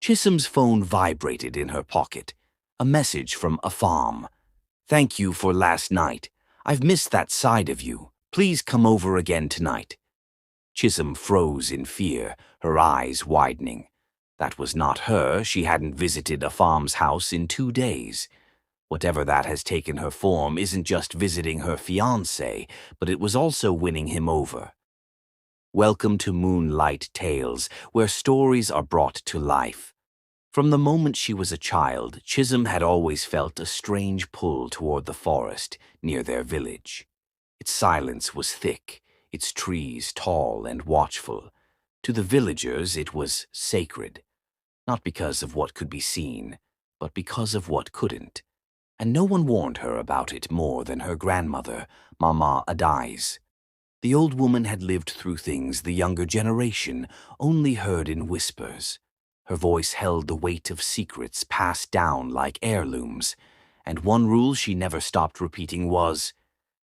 Chisom's phone vibrated in her pocket. A message from Afam. "Thank you for last night. I've missed that side of you. Please come over again tonight." Chisom froze in fear, her eyes widening. That was not her. She hadn't visited Afam's house in 2 days. Whatever that has taken her form isn't just visiting her fiancé, but it was also winning him over. Welcome to Moonlight Tales, where stories are brought to life. From the moment she was a child, Chisom had always felt a strange pull toward the forest near their village. Its silence was thick, its trees tall and watchful. To the villagers it was sacred, not because of what could be seen, but because of what couldn't. And no one warned her about it more than her grandmother, Mama Adais. The old woman had lived through things the younger generation only heard in whispers. Her voice held the weight of secrets passed down like heirlooms, and one rule she never stopped repeating was,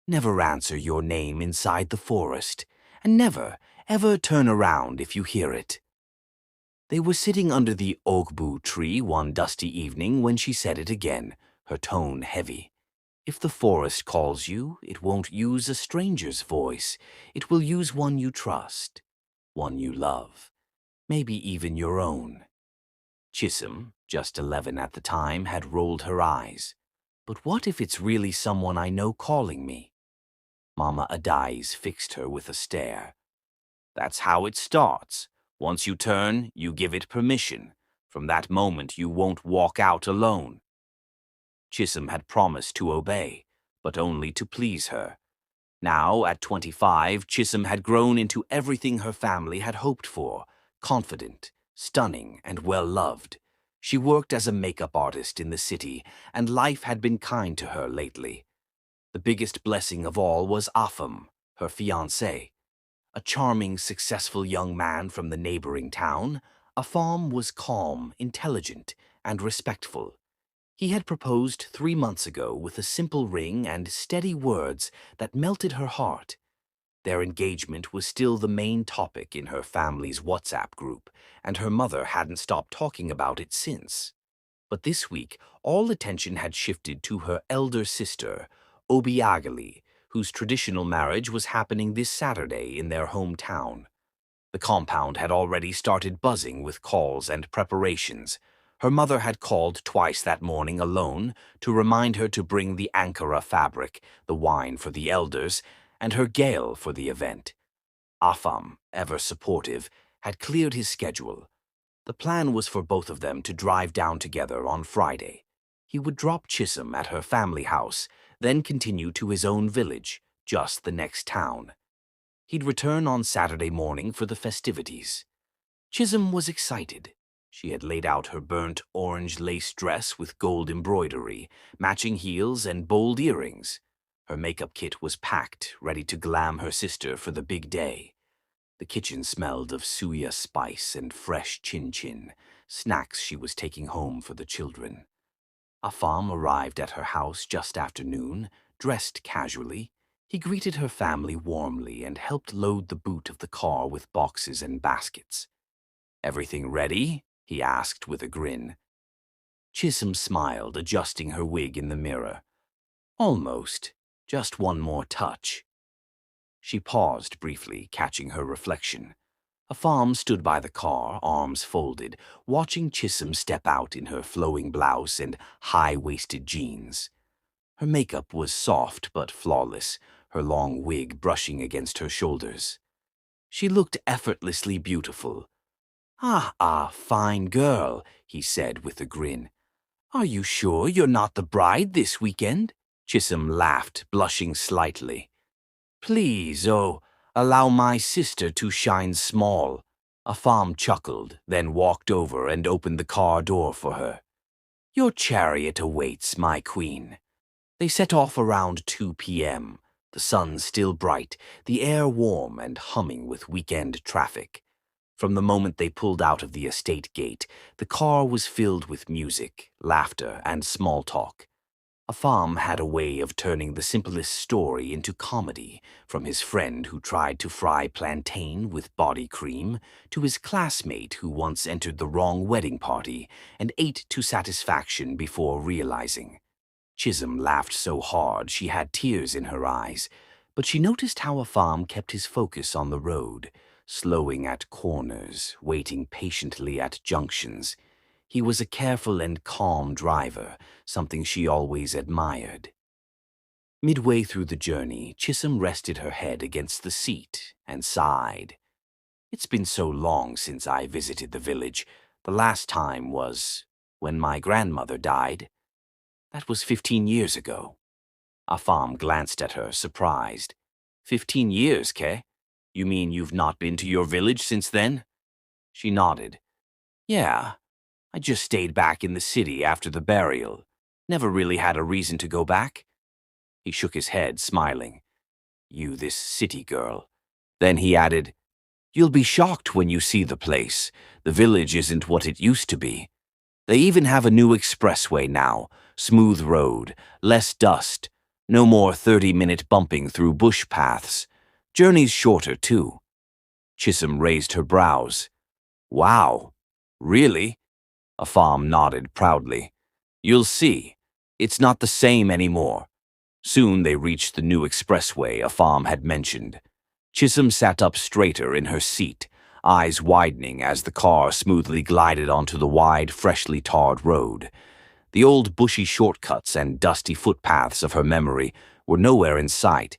"Never answer your name inside the forest, and never, ever turn around if you hear it." They were sitting under the ogbu tree one dusty evening when she said it again, her tone heavy. "If the forest calls you, it won't use a stranger's voice. It will use one you trust, one you love, maybe even your own." Chisom, just 11 at the time, had rolled her eyes. "But what if it's really someone I know calling me?" Mama Adais fixed her with a stare. "That's how it starts. Once you turn, you give it permission. From that moment, you won't walk out alone." Chisom had promised to obey, but only to please her. Now, at 25, Chisom had grown into everything her family had hoped for: confident, stunning, and well-loved. She worked as a makeup artist in the city, and life had been kind to her lately. The biggest blessing of all was Afam, her fiancé. A charming, successful young man from the neighboring town, Afam was calm, intelligent, and respectful. He had proposed 3 months ago with a simple ring and steady words that melted her heart. Their engagement was still the main topic in her family's WhatsApp group, and her mother hadn't stopped talking about it since. But this week, all attention had shifted to her elder sister, Obiageli, whose traditional marriage was happening this Saturday in their hometown. The compound had already started buzzing with calls and preparations. Her mother had called twice that morning alone to remind her to bring the Ankara fabric, the wine for the elders, and her gale for the event. Afam, ever supportive, had cleared his schedule. The plan was for both of them to drive down together on Friday. He would drop Chisom at her family house, then continue to his own village, just the next town. He'd return on Saturday morning for the festivities. Chisom was excited. She had laid out her burnt orange lace dress with gold embroidery, matching heels, and bold earrings. Her makeup kit was packed, ready to glam her sister for the big day. The kitchen smelled of suya spice and fresh chin-chin, snacks she was taking home for the children. Afam arrived at her house just after noon, dressed casually. He greeted her family warmly and helped load the boot of the car with boxes and baskets. "Everything ready?" he asked with a grin. Chisom smiled, adjusting her wig in the mirror. "Almost. Just one more touch." She paused briefly, catching her reflection. Afam stood by the car, arms folded, watching Chisom step out in her flowing blouse and high-waisted jeans. Her makeup was soft but flawless, her long wig brushing against her shoulders. She looked effortlessly beautiful. Fine girl," he said with a grin. "Are you sure you're not the bride this weekend?" Chisom laughed, blushing slightly. "Please, allow my sister to shine small." Afam chuckled, then walked over and opened the car door for her. "Your chariot awaits, my queen." They set off around 2 p.m., the sun still bright, the air warm and humming with weekend traffic. From the moment they pulled out of the estate gate, the car was filled with music, laughter, and small talk. Afam had a way of turning the simplest story into comedy, from his friend who tried to fry plantain with body cream, to his classmate who once entered the wrong wedding party and ate to satisfaction before realizing. Chisom laughed so hard she had tears in her eyes, but she noticed how Afam kept his focus on the road, slowing at corners, waiting patiently at junctions. He was a careful and calm driver, something she always admired. Midway through the journey, Chisom rested her head against the seat and sighed. It's been so long since I visited the village. The last time was when my grandmother died. That was 15 years ago. Afam glanced at her, surprised. 15 years, Ke? You mean you've not been to your village since then? She nodded. Yeah, I just stayed back in the city after the burial. Never really had a reason to go back. He shook his head, smiling. You, this city girl. Then he added, You'll be shocked when you see the place. The village isn't what it used to be. They even have a new expressway now, smooth road, less dust, no more 30-minute bumping through bush paths. Journeys shorter, too. Chisom raised her brows. Wow, really? Afam nodded proudly. You'll see. It's not the same anymore. Soon they reached the new expressway Afam had mentioned. Chisom sat up straighter in her seat, eyes widening as the car smoothly glided onto the wide, freshly tarred road. The old bushy shortcuts and dusty footpaths of her memory were nowhere in sight.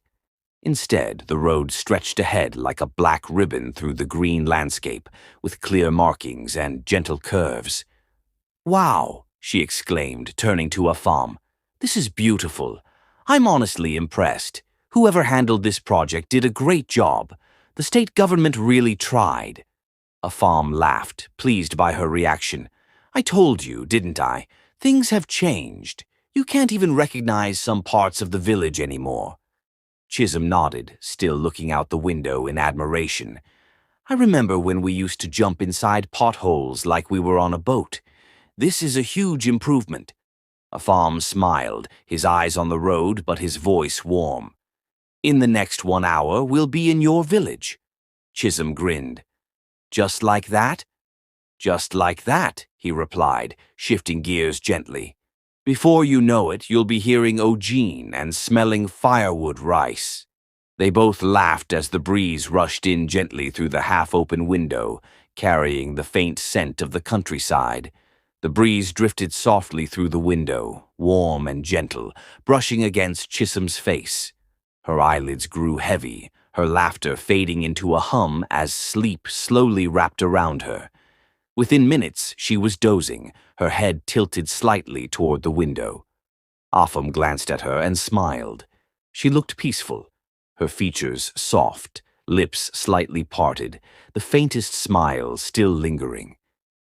Instead, the road stretched ahead like a black ribbon through the green landscape, with clear markings and gentle curves. Wow, she exclaimed, turning to Afam. This is beautiful. I'm honestly impressed. Whoever handled this project did a great job. The state government really tried. Afam laughed, pleased by her reaction. I told you, didn't I? Things have changed. You can't even recognize some parts of the village anymore. Chisom nodded, still looking out the window in admiration. I remember when we used to jump inside potholes like we were on a boat. This is a huge improvement. Afam smiled, his eyes on the road but his voice warm. In the next 1 hour, we'll be in your village. Chisom grinned. Just like that? Just like that, he replied, shifting gears gently. Before you know it, you'll be hearing Ojin and smelling firewood rice. They both laughed as the breeze rushed in gently through the half-open window, carrying the faint scent of the countryside. The breeze drifted softly through the window, warm and gentle, brushing against Chisom's face. Her eyelids grew heavy, her laughter fading into a hum as sleep slowly wrapped around her. Within minutes, she was dozing, her head tilted slightly toward the window. Afam glanced at her and smiled. She looked peaceful, her features soft, lips slightly parted, the faintest smile still lingering.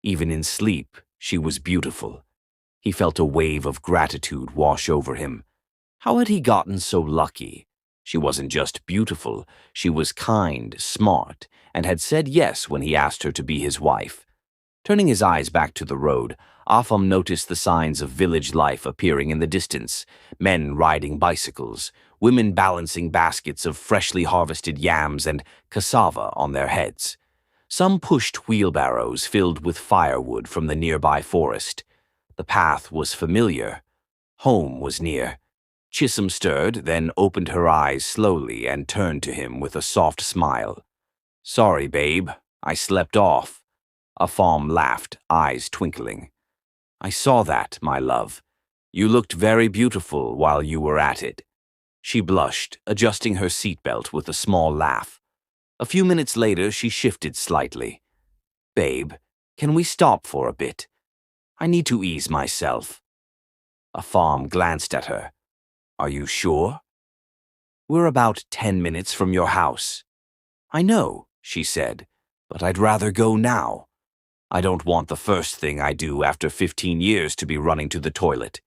Even in sleep, she was beautiful. He felt a wave of gratitude wash over him. How had he gotten so lucky? She wasn't just beautiful, she was kind, smart, and had said yes when he asked her to be his wife. Turning his eyes back to the road, Afam noticed the signs of village life appearing in the distance, men riding bicycles, women balancing baskets of freshly harvested yams and cassava on their heads. Some pushed wheelbarrows filled with firewood from the nearby forest. The path was familiar. Home was near. Chisom stirred, then opened her eyes slowly and turned to him with a soft smile. Sorry, babe, I slept off. Afam laughed, eyes twinkling. I saw that, my love. You looked very beautiful while you were at it. She blushed, adjusting her seatbelt with a small laugh. A few minutes later, she shifted slightly. Babe, can we stop for a bit? I need to ease myself. Afam glanced at her. Are you sure? We're about 10 minutes from your house. I know, she said, but I'd rather go now. I don't want the first thing I do after 15 years to be running to the toilet.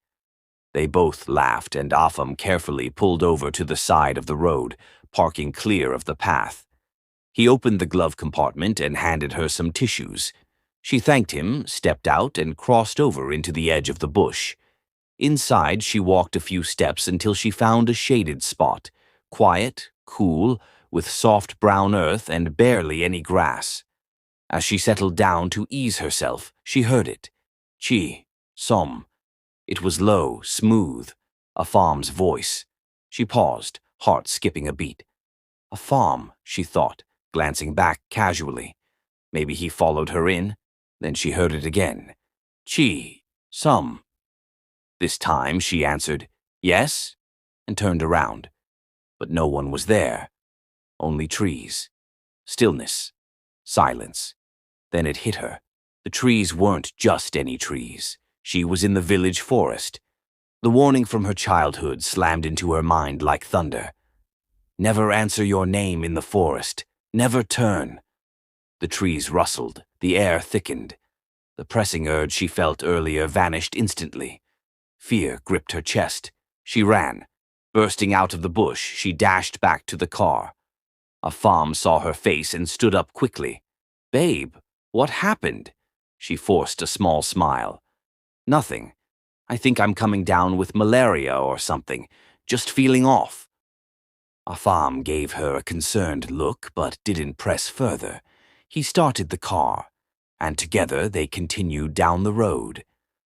They both laughed, and Afam carefully pulled over to the side of the road, parking clear of the path. He opened the glove compartment and handed her some tissues. She thanked him, stepped out, and crossed over into the edge of the bush. Inside, she walked a few steps until she found a shaded spot, quiet, cool, with soft brown earth and barely any grass. As she settled down to ease herself, she heard it. Chisom. It was low, smooth, Afam's voice. She paused, heart skipping a beat. Afam, she thought, glancing back casually. Maybe he followed her in. Then she heard it again. Chisom. This time she answered, yes, and turned around. But no one was there. Only trees. Stillness. Silence. Then it hit her. The trees weren't just any trees. She was in the village forest. The warning from her childhood slammed into her mind like thunder. Never answer your name in the forest. Never turn. The trees rustled. The air thickened. The pressing urge she felt earlier vanished instantly. Fear gripped her chest. She ran. Bursting out of the bush, she dashed back to the car. Afam saw her face and stood up quickly. Babe, what happened? She forced a small smile. Nothing. I think I'm coming down with malaria or something. Just feeling off. Afam gave her a concerned look but didn't press further. He started the car, and together they continued down the road.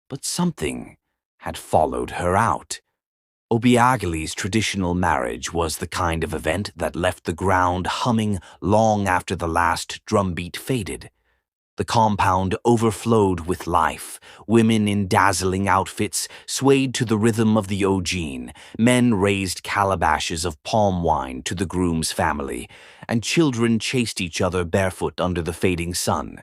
But something had followed her out. Obiageli's traditional marriage was the kind of event that left the ground humming long after the last drumbeat faded. The compound overflowed with life. Women in dazzling outfits swayed to the rhythm of the ogene. Men raised calabashes of palm wine to the groom's family, and children chased each other barefoot under the fading sun.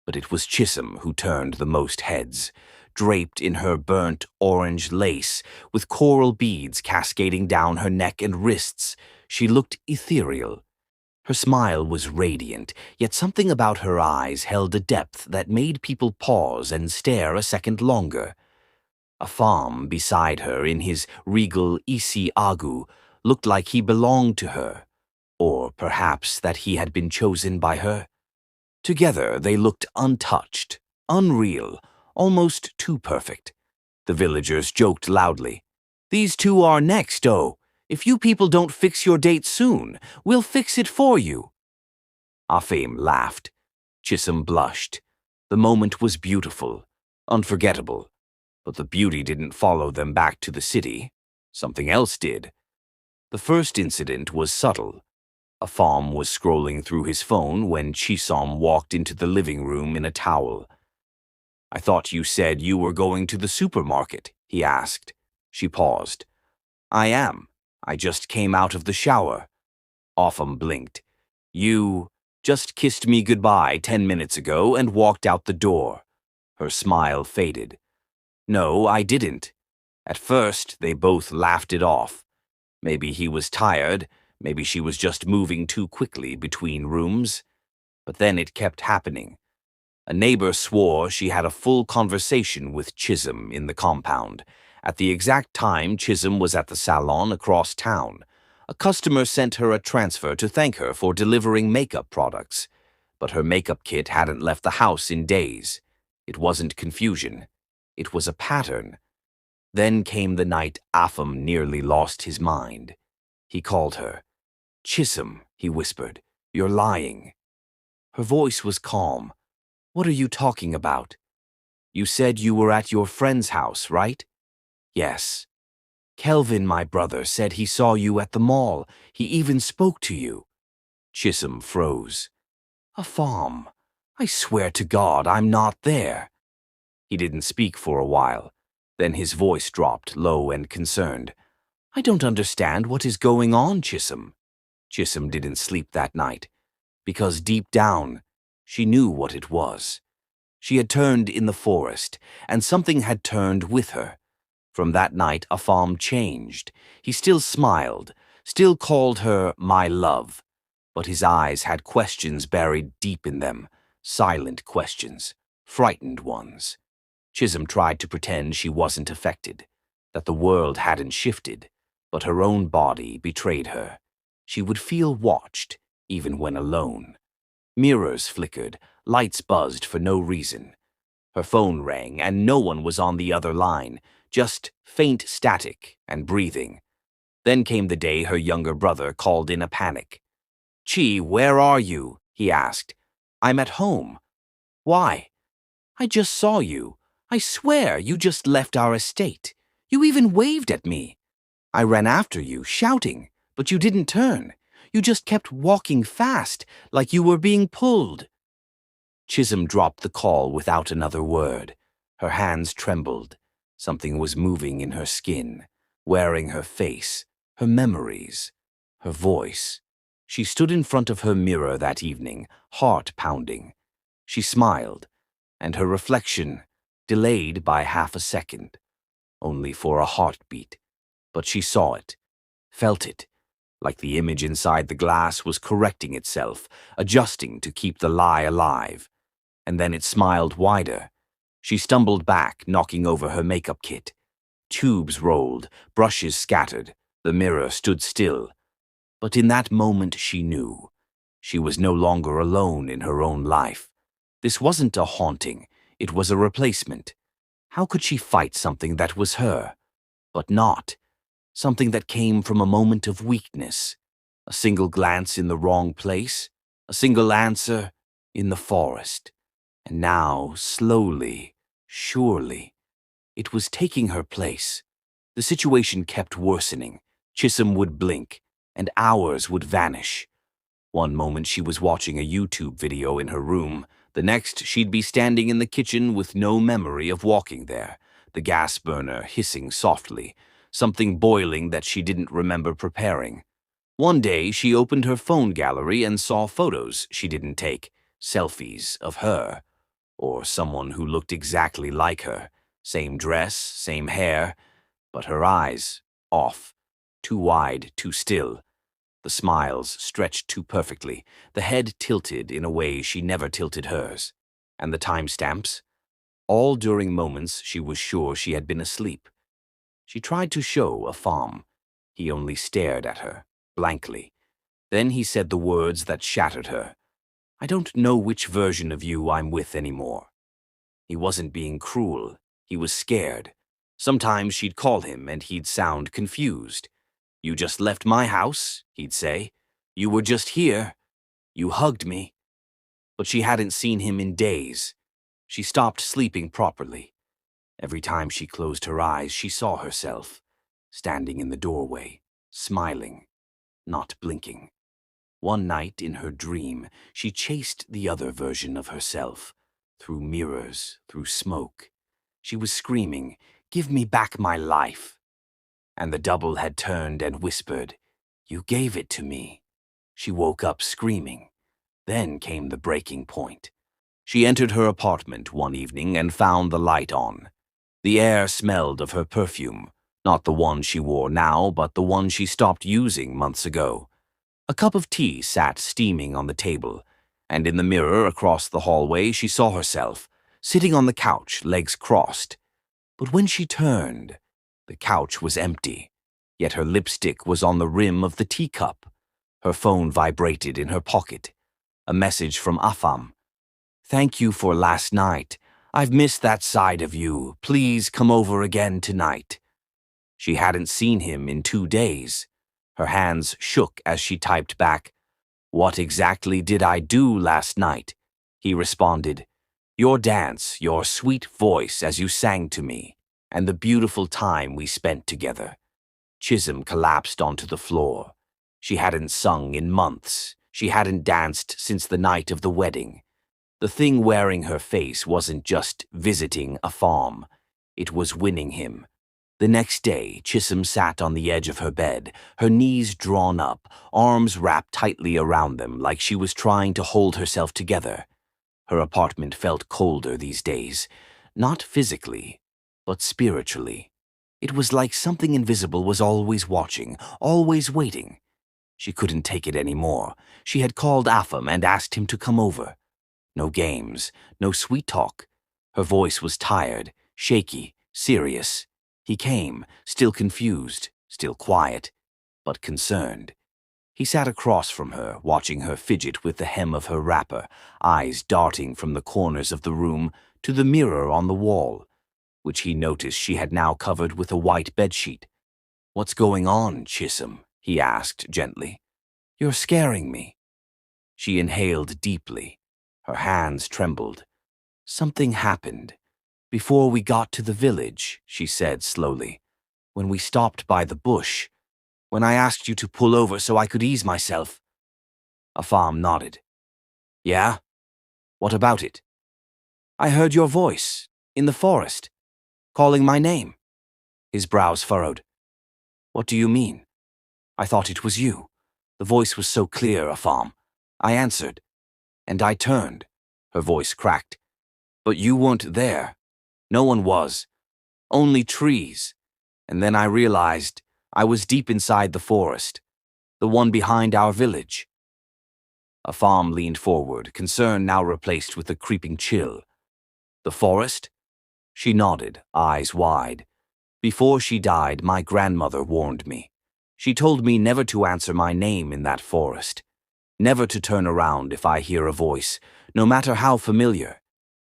But it was Chisom who turned the most heads. Draped in her burnt orange lace, with coral beads cascading down her neck and wrists, she looked ethereal. Her smile was radiant, yet something about her eyes held a depth that made people pause and stare a second longer. Afam beside her in his regal isi agu looked like he belonged to her, or perhaps that he had been chosen by her. Together they looked untouched, unreal, almost too perfect. The villagers joked loudly. These two are next, oh. If you people don't fix your date soon, we'll fix it for you. Afam laughed. Chisom blushed. The moment was beautiful, unforgettable. But the beauty didn't follow them back to the city. Something else did. The first incident was subtle. Afam was scrolling through his phone when Chisom walked into the living room in a towel. I thought you said you were going to the supermarket, he asked. She paused. I am. I just came out of the shower. Afam blinked. You just kissed me goodbye 10 minutes ago and walked out the door. Her smile faded. No, I didn't. At first, they both laughed it off. Maybe he was tired, maybe she was just moving too quickly between rooms. But then it kept happening. A neighbor swore she had a full conversation with Chisom in the compound. At the exact time Chisom was at the salon across town. A customer sent her a transfer to thank her for delivering makeup products. But her makeup kit hadn't left the house in days. It wasn't confusion. It was a pattern. Then came the night Afam nearly lost his mind. He called her. Chisom, he whispered, you're lying. Her voice was calm. What are you talking about? You said you were at your friend's house, right? Yes. Kelvin, my brother, said he saw you at the mall. He even spoke to you. Chisom froze. Afam, I swear to God I'm not there. He didn't speak for a while. Then his voice dropped, low and concerned. I don't understand what is going on, Chisom. Chisom didn't sleep that night, because deep down, she knew what it was. She had turned in the forest, and something had turned with her. From that night, Afam changed. He still smiled, still called her my love, but his eyes had questions buried deep in them, silent questions, frightened ones. Chisom tried to pretend she wasn't affected, that the world hadn't shifted, but her own body betrayed her. She would feel watched, even when alone. Mirrors flickered, lights buzzed for no reason. Her phone rang, and no one was on the other line, just faint static and breathing. Then came the day her younger brother called in a panic. "Chi, where are you?" he asked. "I'm at home." "Why?" "I just saw you. I swear you just left our estate. You even waved at me. I ran after you, shouting, but you didn't turn. You just kept walking fast, like you were being pulled." Chisom dropped the call without another word. Her hands trembled. Something was moving in her skin, wearing her face, her memories, her voice. She stood in front of her mirror that evening, heart pounding. She smiled, and her reflection delayed by half a second, only for a heartbeat. But she saw it, felt it, like the image inside the glass was correcting itself, adjusting to keep the lie alive. And then it smiled wider. She stumbled back, knocking over her makeup kit. Tubes rolled, brushes scattered, the mirror stood still. But in that moment she knew. She was no longer alone in her own life. This wasn't a haunting, it was a replacement. How could she fight something that was her? But not. Something that came from a moment of weakness. A single glance in the wrong place, a single answer in the forest. And now, slowly, surely, it was taking her place. The situation kept worsening. Chisom would blink, and hours would vanish. One moment she was watching a YouTube video in her room. The next she'd be standing in the kitchen with no memory of walking there, the gas burner hissing softly, something boiling that she didn't remember preparing. One day she opened her phone gallery and saw photos she didn't take, selfies of her, or someone who looked exactly like her, same dress, same hair, but her eyes, off, too wide, too still. The smiles stretched too perfectly, the head tilted in a way she never tilted hers. And the timestamps? All during moments she was sure she had been asleep. She tried to show Afam. He only stared at her, blankly. Then he said the words that shattered her. "I don't know which version of you I'm with anymore." He wasn't being cruel. He was scared. Sometimes she'd call him and he'd sound confused. "You just left my house," he'd say. "You were just here. You hugged me." But she hadn't seen him in days. She stopped sleeping properly. Every time she closed her eyes, she saw herself, standing in the doorway, smiling, not blinking. One night in her dream, she chased the other version of herself, through mirrors, through smoke. She was screaming, "Give me back my life." And the double had turned and whispered, "You gave it to me." She woke up screaming. Then came the breaking point. She entered her apartment one evening and found the light on. The air smelled of her perfume, not the one she wore now, but the one she stopped using months ago. A cup of tea sat steaming on the table, and in the mirror across the hallway she saw herself, sitting on the couch, legs crossed. But when she turned, the couch was empty, yet her lipstick was on the rim of the teacup. Her phone vibrated in her pocket. A message from Afam. "Thank you for last night. I've missed that side of you. Please come over again tonight." She hadn't seen him in 2 days. Her hands shook as she typed back, "What exactly did I do last night?" He responded, "Your dance, your sweet voice as you sang to me, and the beautiful time we spent together." Chisom collapsed onto the floor. She hadn't sung in months. She hadn't danced since the night of the wedding. The thing wearing her face wasn't just visiting Afam. It was winning him. The next day, Chisom sat on the edge of her bed, her knees drawn up, arms wrapped tightly around them like she was trying to hold herself together. Her apartment felt colder these days, not physically, but spiritually. It was like something invisible was always watching, always waiting. She couldn't take it anymore. She had called Afam and asked him to come over. No games, no sweet talk. Her voice was tired, shaky, serious. He came, still confused, still quiet, but concerned. He sat across from her, watching her fidget with the hem of her wrapper, eyes darting from the corners of the room to the mirror on the wall, which he noticed she had now covered with a white bedsheet. "What's going on, Chisom?" he asked gently. "You're scaring me." She inhaled deeply. Her hands trembled. "Something happened. Before we got to the village," she said slowly. "When we stopped by the bush. When I asked you to pull over so I could ease myself." Afam nodded. "Yeah? What about it?" "I heard your voice, in the forest, calling my name." His brows furrowed. "What do you mean? I thought it was you. The voice was so clear, Afam. I answered, and I turned." Her voice cracked. "But you weren't there. No one was. Only trees. And then I realized I was deep inside the forest, the one behind our village." Afam leaned forward, concern now replaced with a creeping chill. "The forest?" She nodded, eyes wide. "Before she died, my grandmother warned me. She told me never to answer my name in that forest, never to turn around if I hear a voice, no matter how familiar.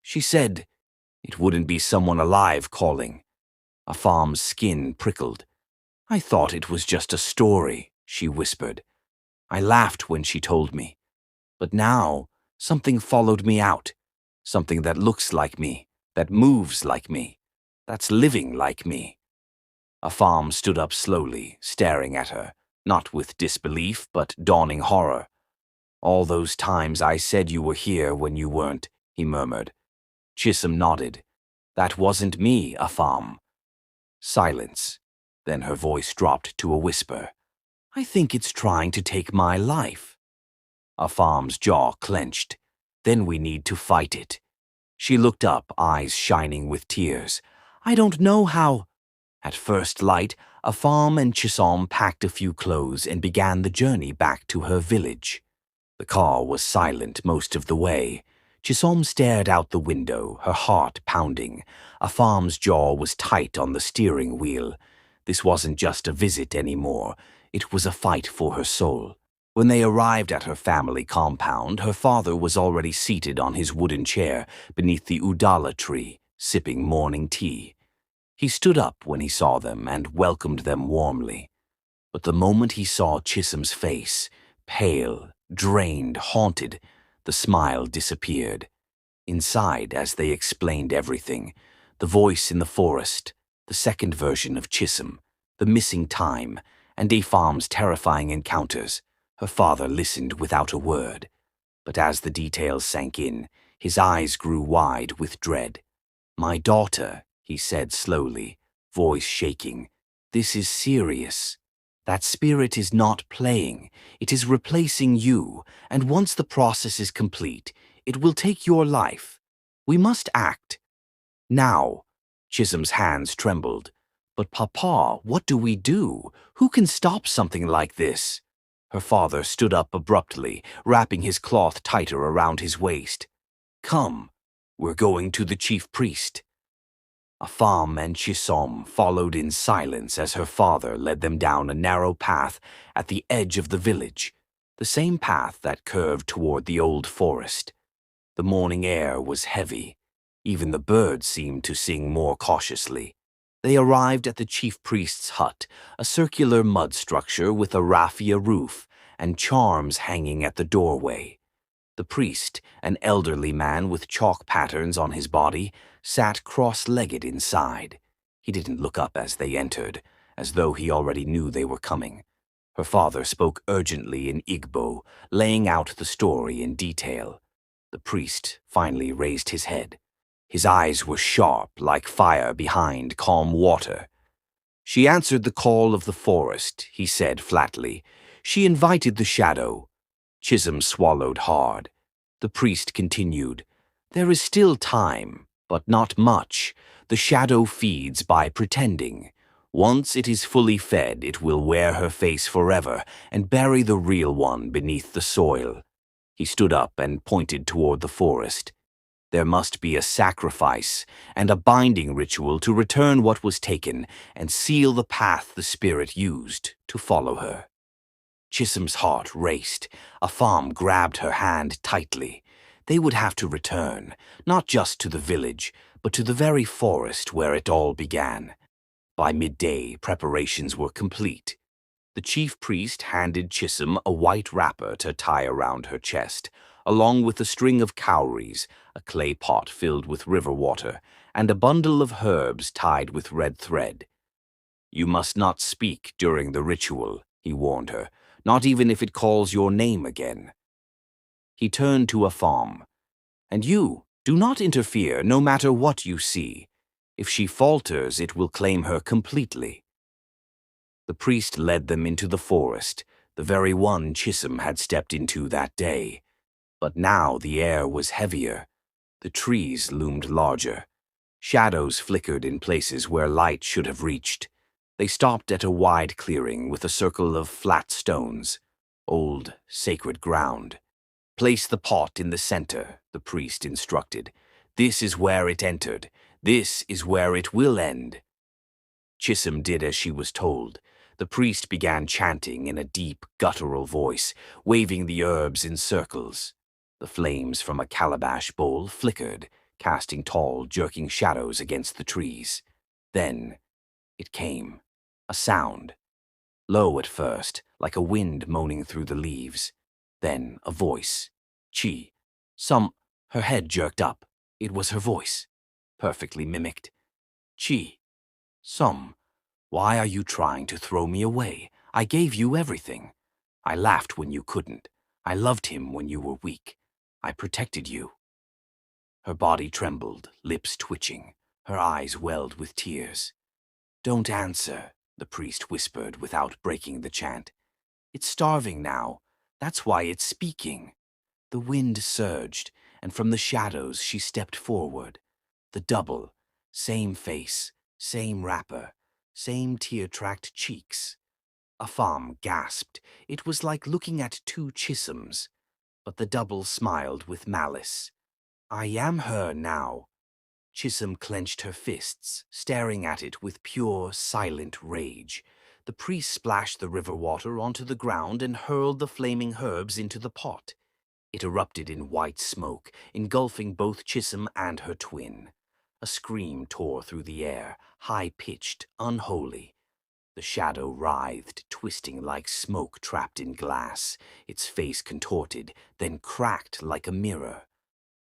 She said it wouldn't be someone alive calling." Afam's skin prickled. "I thought it was just a story," she whispered. "I laughed when she told me. But now, something followed me out. Something that looks like me, that moves like me, that's living like me." Afam stood up slowly, staring at her, not with disbelief, but dawning horror. "All those times I said you were here when you weren't," he murmured. Chisom nodded. "That wasn't me, Afam." Silence. Then her voice dropped to a whisper. "I think it's trying to take my life." Afam's jaw clenched. "Then we need to fight it." She looked up, eyes shining with tears. "I don't know how." At first light, Afam and Chisom packed a few clothes and began the journey back to her village. The car was silent most of the way. Chisom stared out the window, her heart pounding. Afam's jaw was tight on the steering wheel. This wasn't just a visit anymore. It was a fight for her soul. When they arrived at her family compound, her father was already seated on his wooden chair beneath the udala tree, sipping morning tea. He stood up when he saw them and welcomed them warmly. But the moment he saw Chisom's face, pale, drained, haunted, the smile disappeared. Inside, as they explained everything, the voice in the forest, the second version of Chisom, the missing time, and Afam's terrifying encounters, her father listened without a word. But as the details sank in, his eyes grew wide with dread. "My daughter," he said slowly, voice shaking, "this is serious. That spirit is not playing. It is replacing you, and once the process is complete, it will take your life. We must act. Now." Chisom's hands trembled. "But Papa, what do we do? Who can stop something like this?" Her father stood up abruptly, wrapping his cloth tighter around his waist. "Come, we're going to the chief priest." Afam and Chisom followed in silence as her father led them down a narrow path at the edge of the village, the same path that curved toward the old forest. The morning air was heavy. Even the birds seemed to sing more cautiously. They arrived at the chief priest's hut, a circular mud structure with a raffia roof and charms hanging at the doorway. The priest, an elderly man with chalk patterns on his body, sat cross-legged inside. He didn't look up as they entered, as though he already knew they were coming. Her father spoke urgently in Igbo, laying out the story in detail. The priest finally raised his head. His eyes were sharp, like fire behind calm water. "She answered the call of the forest," he said flatly. "She invited the shadow." Chisom swallowed hard. The priest continued, "There is still time, but not much. The shadow feeds by pretending. Once it is fully fed, it will wear her face forever and bury the real one beneath the soil." He stood up and pointed toward the forest. "There must be a sacrifice and a binding ritual to return what was taken and seal the path the spirit used to follow her." Chisom's heart raced. Afam grabbed her hand tightly. They would have to return, not just to the village, but to the very forest where it all began. By midday, preparations were complete. The chief priest handed Chisom a white wrapper to tie around her chest, along with a string of cowries, a clay pot filled with river water, and a bundle of herbs tied with red thread. "You must not speak during the ritual," he warned her, "not even if it calls your name again." He turned to Afam. "And you, do not interfere, no matter what you see. If she falters, it will claim her completely." The priest led them into the forest, the very one Chisom had stepped into that day. But now the air was heavier. The trees loomed larger. Shadows flickered in places where light should have reached. They stopped at a wide clearing with a circle of flat stones, old, sacred ground. "Place the pot in the center," the priest instructed. "This is where it entered. This is where it will end." Chisom did as she was told. The priest began chanting in a deep, guttural voice, waving the herbs in circles. The flames from a calabash bowl flickered, casting tall, jerking shadows against the trees. Then it came. A sound. Low at first, like a wind moaning through the leaves. Then a voice. Chi. Her head jerked up. It was her voice. Perfectly mimicked. "Chi. Why are you trying to throw me away? I gave you everything. I laughed when you couldn't. I loved him when you were weak. I protected you." Her body trembled, lips twitching. Her eyes welled with tears. "Don't answer," the priest whispered without breaking the chant. "It's starving now. That's why it's speaking." The wind surged, and from the shadows she stepped forward. The double, same face, same wrapper, same tear-tracked cheeks. Afam gasped. It was like looking at two Chisoms. But the double smiled with malice. "I am her now." Chisom clenched her fists, staring at it with pure, silent rage. The priest splashed the river water onto the ground and hurled the flaming herbs into the pot. It erupted in white smoke, engulfing both Chisom and her twin. A scream tore through the air, high-pitched, unholy. The shadow writhed, twisting like smoke trapped in glass, its face contorted, then cracked like a mirror.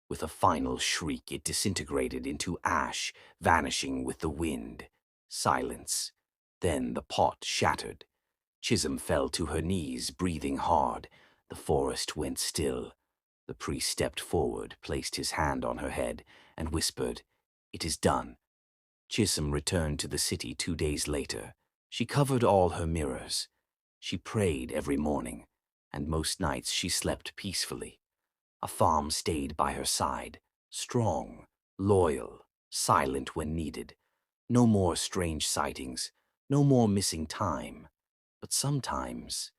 With a final shriek, it disintegrated into ash, vanishing with the wind. Silence. Then the pot shattered. Chisom fell to her knees, breathing hard. The forest went still. The priest stepped forward, placed his hand on her head, and whispered, "It is done." Chisom returned to the city 2 days later. She covered all her mirrors. She prayed every morning, and most nights she slept peacefully. Afam stayed by her side, strong, loyal, silent when needed. No more strange sightings, no more missing time. But sometimes,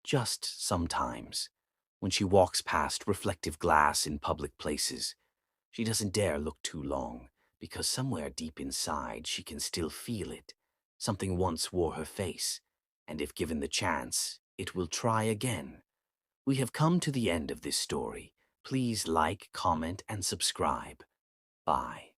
just sometimes, when she walks past reflective glass in public places, she doesn't dare look too long, because somewhere deep inside she can still feel it. Something once wore her face, and if given the chance, it will try again. We have come to the end of this story. Please like, comment, and subscribe. Bye.